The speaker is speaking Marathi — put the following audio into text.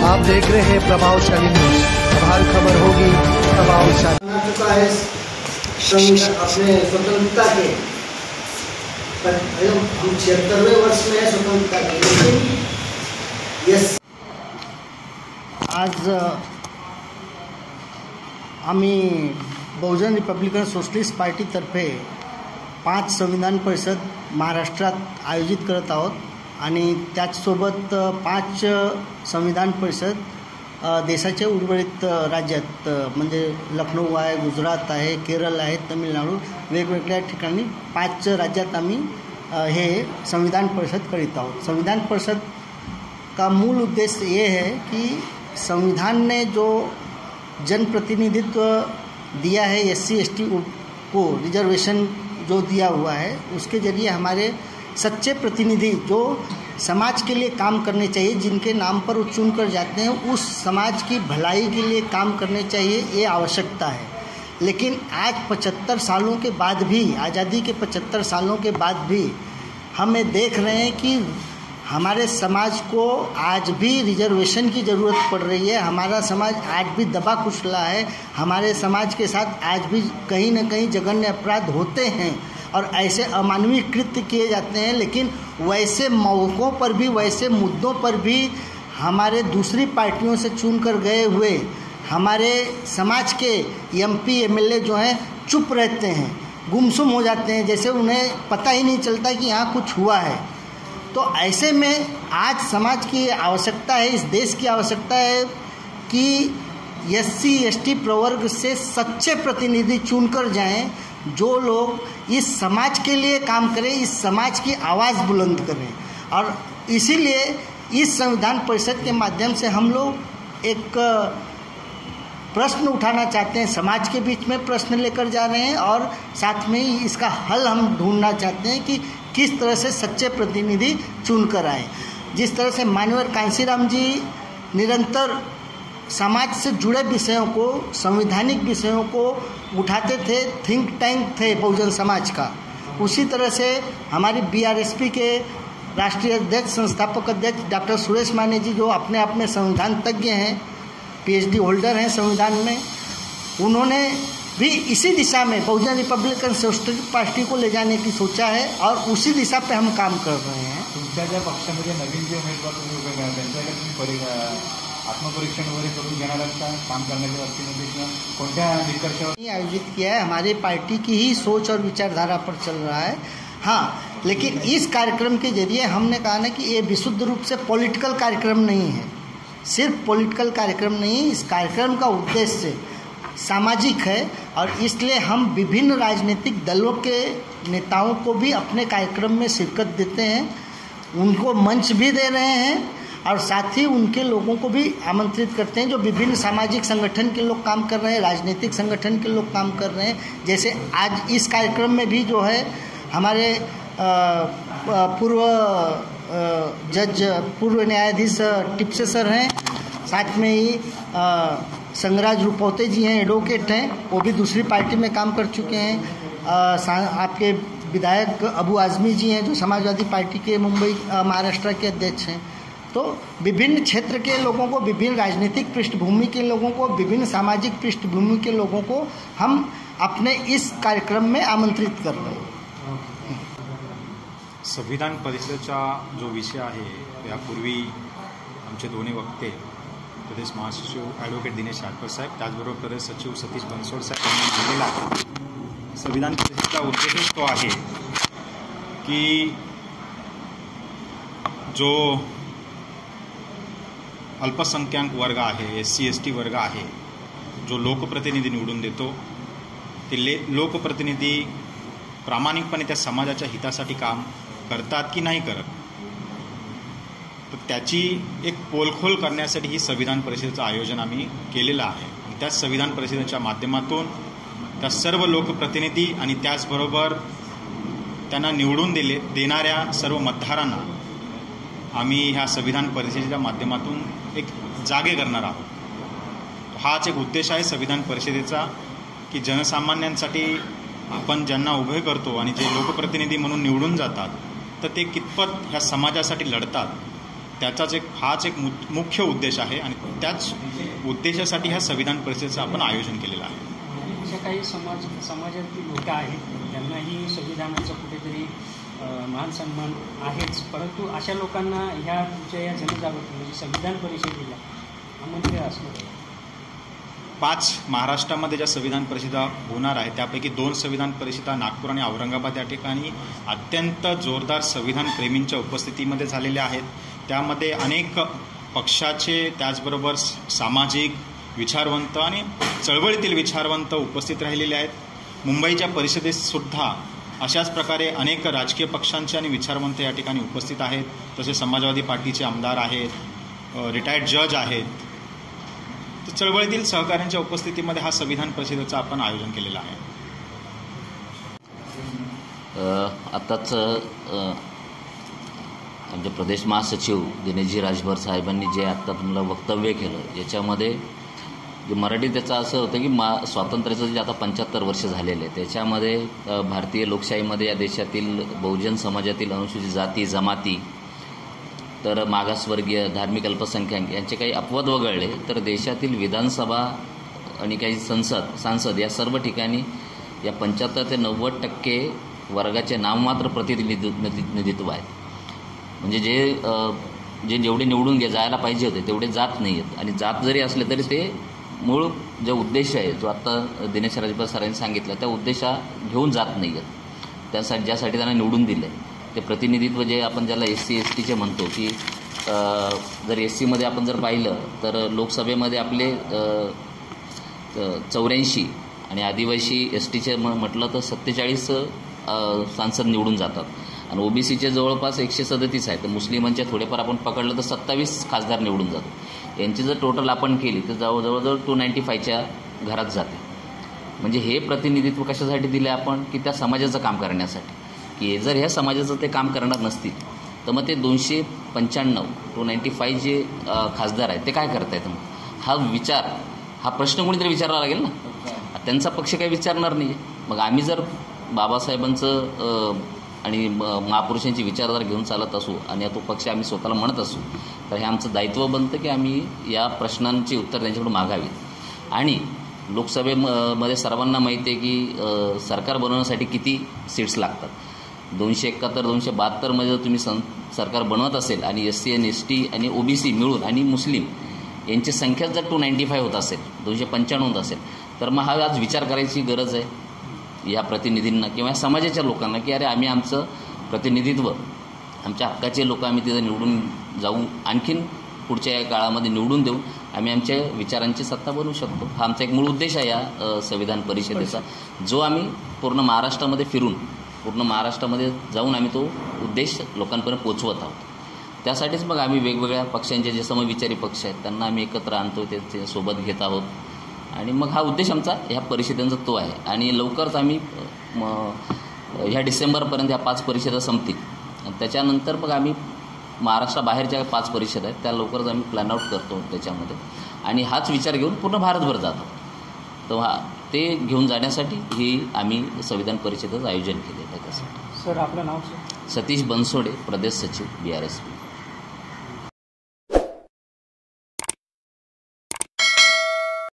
आप देख रहे हैं प्रभावशाली न्यूज। हर खबर होगी प्रभावशाली। चुका है अपने स्वतंत्रता के 76वें वर्ष में है स्वतंत्रता के, लेकिन यस आज आम्ही बहुजन रिपब्लिकन सोशलिस्ट पार्टीतर्फे 5 संविधान परिषद महाराष्ट्रात आयोजित करत आहोत आणि त्याचसोबत 5 संविधान परिषद देशाच्या उर्वरित राज्यात म्हणजे लखनौ आहे, गुजरात आहे, केरळ आहे, तमिळनाडू वेगवेगळ्या ठिकाणी 5 राज्यात आम्ही हे संविधान परिषद करीत आहोत। संविधान परिषद का मूल उद्देश्य ये है कि संविधान ने जो जनप्रतिनिधित्व दिया है SC ST को रिजर्वेशन जो दिया हुआ है, उसके ज़रिए हमारे सच्चे प्रतिनिधि जो समाज के लिए काम करने चाहिए, जिनके नाम पर वो चुन कर जाते हैं, उस समाज की भलाई के लिए काम करने चाहिए, ये आवश्यकता है। लेकिन आज 75 सालों के बाद भी, आज़ादी के 75 सालों के बाद भी हमें देख रहे हैं कि हमारे समाज को आज भी रिजर्वेशन की ज़रूरत पड़ रही है। हमारा समाज आज भी दबा कुचला है। हमारे समाज के साथ आज भी कहीं न कहीं जघन्य अपराध होते हैं और ऐसे अमानवीय कृत्य किए जाते हैं। लेकिन वैसे मौक़ों पर भी, वैसे मुद्दों पर भी हमारे दूसरी पार्टियों से चुनकर गए हुए हमारे समाज के MP MLA जो हैं चुप रहते हैं, गुमसुम हो जाते हैं, जैसे उन्हें पता ही नहीं चलता कि यहाँ कुछ हुआ है। तो ऐसे में आज समाज की आवश्यकता है, इस देश की आवश्यकता है कि SC ST प्रवर्ग से सच्चे प्रतिनिधि चुनकर जाएं, जो लोग इस समाज के लिए काम करें, इस समाज की आवाज़ बुलंद करें। और इसीलिए इस संविधान परिषद के माध्यम से हम लोग एक प्रश्न उठाना चाहते हैं, समाज के बीच में प्रश्न लेकर जा रहे हैं और साथ में ही इसका हल हम ढूंढना चाहते हैं कि किस तरह से सच्चे प्रतिनिधि चुनकर आए। जिस तरह से मान्यवर कांशीराम जी निरंतर समाज से जुड़े विषयों को, संवैधानिक विषयों को उठाते थे, थिंक टैंक थे बहुजन समाज का, उसी तरह से हमारी BRSP के राष्ट्रीय अध्यक्ष, संस्थापक अध्यक्ष डॉक्टर सुरेश माने जी, जो अपने आप में संविधान तज्ञ हैं, PhD होल्डर हैं संविधान में, उन्होंने भी इसी दिशा में बहुजन रिपब्लिकन सोशलिस्ट पार्टी को ले जाने की सोचा है और उसी दिशा पे हम काम कर रहे हैं। तुमच्या ज्या पक्षामध्ये नवीन जे उमेदवार तुम्ही उभे करा, त्यांच्याकडे तुम्ही आत्मपरीक्षण वगैरे करून घेणार आहात का काम करण्याच्या बाबतीमध्ये, किंवा कोणत्या निष्कर्षावर आयोजित किया है? हमारी पार्टी की ही सोच और विचारधारा पर चल रहा है। हाँ, लेकिन इस कार्यक्रम के जरिए हमने कहा ना कि ये विशुद्ध रूप से पॉलिटिकल कार्यक्रम नहीं है, सिर्फ पॉलिटिकल कार्यक्रम नहीं, इस कार्यक्रम का उद्देश्य सामाजिक है और इसलिए हम विभिन्न राजनीतिक दलों के नेताओं को भी अपने कार्यक्रम में शिरकत देते हैं, उनको मंच भी दे रहे हैं और साथ ही उनके लोगों को भी आमंत्रित करते हैं जो विभिन्न सामाजिक संगठन के लोग काम कर रहे हैं, राजनीतिक संगठन के लोग काम कर रहे हैं। जैसे आज इस कार्यक्रम में भी जो है हमारे पूर्व न्यायाधीश टिप्से सर हैं, साथ में ही संगराज रुपौते जी हैं, एडवोकेट हैं, वो भी दूसरी पार्टी में काम कर चुके हैं। आपके विधायक अबू आज़मी जी हैं, जो समाजवादी पार्टी के मुंबई महाराष्ट्र के अध्यक्ष हैं। तो विभिन्न क्षेत्र के लोगों को, विभिन्न राजनीतिक पृष्ठभूमि के लोगों को, विभिन्न सामाजिक पृष्ठभूमि के लोगों को हम अपने इस कार्यक्रम में आमंत्रित कर रहे हैं। संविधान परिषदेचा जो विषय आहे, यापूर्वी आमचे दोन्ही वक्ते प्रदेश महासचिव ॲडव्होकेट दिनेश राठोड साहेब, त्याचबरोबर प्रदेश सचिव सतीश बनसोड साहेब यांनी मांडलेला आहे। संविधान परिषदेचा उद्देश तो आहे की जो अल्पसंख्याक वर्ग आहे, SC ST वर्ग आहे, जो लोकप्रतिनिधी निवडून देतो, ते लोकप्रतिनिधी प्रामाणिकपणे त्या समाजाच्या हितासाठी काम करतात की नाही करत, तर त्याची एक पोलखोल करण्यासाठी ही संविधान परिषदेचं आयोजन आम्ही केलेलं आहे। आणि त्या संविधान परिषदेच्या माध्यमातून त्या सर्व लोकप्रतिनिधी आणि त्याचबरोबर त्यांना निवडून देणाऱ्या सर्व मतदारांना आम्ही ह्या संविधान परिषदेच्या माध्यमातून एक जागे करणार आहोत। हाच एक उद्देश आहे संविधान परिषदेचा की जनसामान्यांसाठी आपण ज्यांना उभे करतो आणि जे लोकप्रतिनिधी म्हणून निवडून जातात तर ते कितपत ह्या समाजासाठी लढतात त्याचाच हाच एक मुख्य उद्देश आहे आणि त्याच उद्देशासाठी ह्या संविधान परिषदेचं आपण आयोजन केलेलं आहे. अशा काही समाजातील लोक आहेत त्यांनाही संविधानाचा कुठेतरी मान सन्मान आहेच, परंतु अशा लोकांना ह्या तुमच्या या जनजागृती म्हणजे संविधान परिषदेला आमंत्रण असणार. 5 महाराष्ट्रामध्ये ज्या संविधान परिषदा होणार आहेत त्यापैकी 2 संविधान परिषदा नागपूर आणि औरंगाबाद या ठिकाणी अत्यंत जोरदार संविधान प्रेमींच्या उपस्थितीमध्ये झालेल्या आहेत. त्यामध्ये अनेक पक्षाचे त्याचबरोबर सामाजिक विचारवंत आणि चळवळीतील विचारवंत उपस्थित राहिलेले आहेत. मुंबईच्या परिषदेत सुद्धा अशाच प्रकारे अनेक राजकीय पक्षांचे आणि विचारवंत या ठिकाणी उपस्थित आहेत. तसेच समाजवादी पार्टीचे आमदार आहेत, रिटायर्ड जज आहेत. तर चळवळीतील सहकाऱ्यांच्या उपस्थितीमध्ये हा संविधान परिषदेचं आपण आयोजन केलेलं आहे. आत्ताच आमचे प्रदेश महासचिव दिनेशजी राजभर साहेबांनी जे आत्ता तुम्हाला वक्तव्य केलं याच्यामध्ये जे मराठी त्याचं असं होतं की स्वातंत्र्याचं जे आता 75 वर्ष झालेले त्याच्यामध्ये भारतीय लोकशाहीमध्ये या देशातील बहुजन समाजातील अनुसूचित जाती जमाती तर मागासवर्गीय धार्मिक अल्पसंख्याक यांचे काही अपवाद वगळले तर देशातील विधानसभा आणि काही सांसद या सर्व ठिकाणी या 75 ते 90% वर्गाचे नाममात्र प्रतिनिधित्व आहेत. म्हणजे जे जेवढे निवडून जायला पाहिजे होते तेवढे जात नाही आहेत आणि जात जरी असले तरी ते मूळ जो उद्देश आहे जो आत्ता दिनेश राजभर सरांनी सांगितलं त्या उद्देशा घेऊन जात नाही आहेत. त्यासाठी ज्यासाठी त्यांना निवडून दिलं आहे ते प्रतिनिधित्व जे आपण ज्याला SC STचे म्हणतो की जर SCमध्ये आपण जर पाहिलं तर लोकसभेमध्ये आपले 84 आणि आदिवासी STचे म्हटलं तर 47 सांसद निवडून जातात आणि OBCचे जवळपास 137 आहेत. तर मुस्लिमांच्या थोडेफार आपण पकडलं तर 27 खासदार निवडून जातात. यांची जर टोटल आपण केली तर जवळजवळ 295च्या घरात जाते. म्हणजे हे प्रतिनिधित्व कशासाठी दिलं आहे आपण की त्या समाजाचं काम करण्यासाठी की जर ह्या समाजाचं ते काम करणार नसतील तर मग ते 295 जे खासदार आहेत ते काय करतायत. मग हा प्रश्न कोणीतरी विचारावा लागेल ना. त्यांचा पक्ष काही विचारणार नाही. मग आम्ही जर बाबासाहेबांचं आणि महापुरुषांची विचारधारा घेऊन चालत असू आणि तो पक्ष आम्ही स्वतःला म्हणत असू तर हे आमचं दायित्व बनतं की आम्ही या प्रश्नांची उत्तर त्यांच्याकडून मागावीत. आणि लोकसभेमध्ये सर्वांना माहिती आहे की सरकार बनवण्यासाठी किती सीट्स लागतात. 271 272मध्ये जर तुम्ही सरकार बनवत असेल आणि SC आणि ST आणि OBC मिळून आणि मुस्लिम यांची संख्या जर 295 होत असेल 295 होत असेल तर मग हा आज विचार करायची गरज आहे या प्रतिनिधींना किंवा समाजाच्या लोकांना की अरे आम्ही आमचं प्रतिनिधित्व आमच्या हक्काचे लोक आम्ही तिथं निवडून जाऊ आणखीन पुढच्या काळामध्ये निवडून देऊ आम्ही आमच्या विचारांची सत्ता बनवू शकतो. हा आमचा एक मूळ उद्देश आहे या संविधान परिषदेचा जो आम्ही पूर्ण महाराष्ट्रामध्ये फिरून पूर्ण महाराष्ट्रामध्ये जाऊन आम्ही तो उद्देश लोकांपर्यंत पोचवत आहोत. त्यासाठीच मग आम्ही वेगवेगळ्या पक्षांचे जे समविचारी पक्ष आहेत त्यांना आम्ही एकत्र आणतो ते सोबत घेत आहोत आणि मग हा उद्देश आमचा ह्या परिषदेचा तो आहे. आणि लवकरच आम्ही ह्या डिसेंबरपर्यंत ह्या 5 परिषदा संपतील आणि त्याच्यानंतर मग आम्ही महाराष्ट्राबाहेरच्या 5 परिषदा आहेत त्या लवकरच आम्ही प्लॅन आउट करतो त्याच्यामध्ये आणि हाच विचार घेऊन पूर्ण भारतभर जातो. तर ते घेऊन जाण्यासाठी ही आम्ही संविधान परिषदेचं आयोजन केलेलं आहे. त्यासाठी सर आपलं नाव सतीश बनसोडे प्रदेश सचिव BRSP.